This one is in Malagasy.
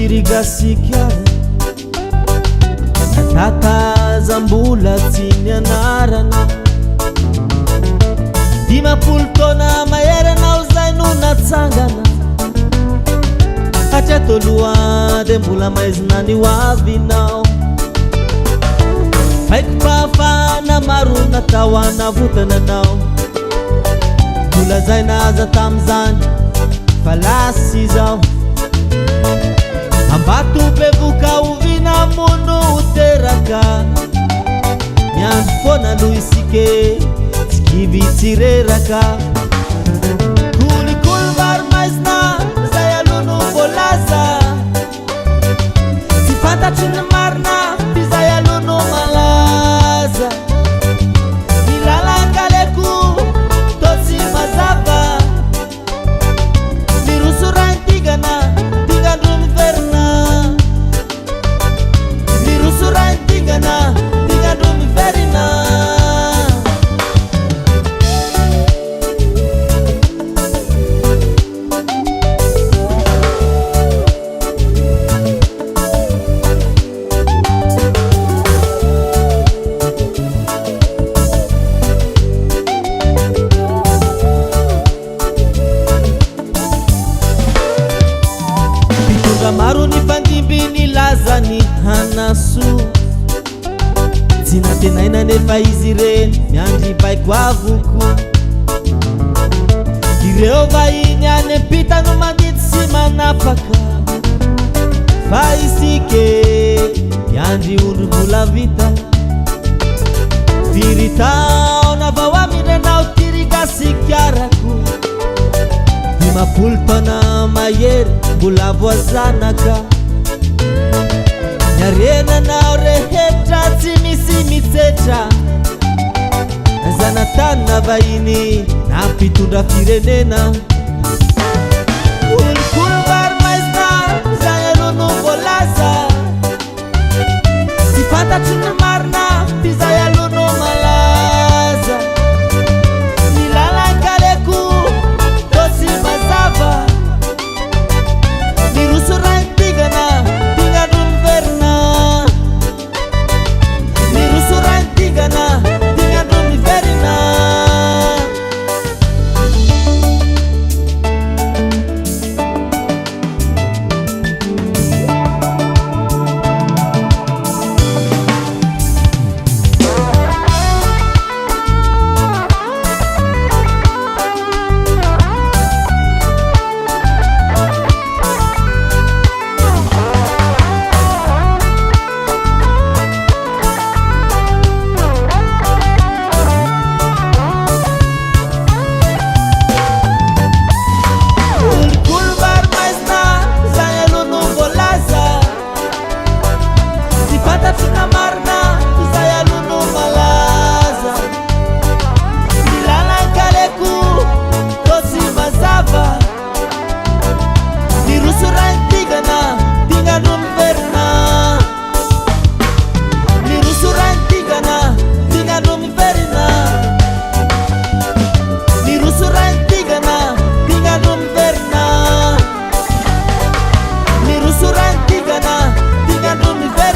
tirigasika natatazambola tsy nianarana 10 taona maheranao zay no natsangana hatratoloha de mbola maizinany hoavinao haiko fahafana maro natao anavotananao mbola zay naza tam'izany fa lasy zao ambato bevoka ovina mono teraka miandro foana aloha isike tsy kivy tsireraka kolikolo maro maizina zay aloha no voalaza tsy fantatry ny marina ty zay aloha no malaza milalangaleko to tsy mazava miroso raintigana tingandro miverina miroso raintigana tingandro miverina maro ny fandimby ny lazany hanaso tsy natenaina nefa izy reny miandry baiko avoko ireo vahiny any ampita no mandity sy manapaka fa isike miandry ondro mbola vita firitaona vao amirenao tirigasikiarako 10 taona mahery mbola voazanaka niarenanao rehetra tsy misy mitsetra zanatany vahiny nampitondra firenena kolokolo maro maizina zay aloha no voalaza tsy fantatry ny marina ty zay aloha no malaza milalangaleko to tsy mazava miroso raintigana tingandro miverina miroso raintigana tingandro miverina tingandro miverina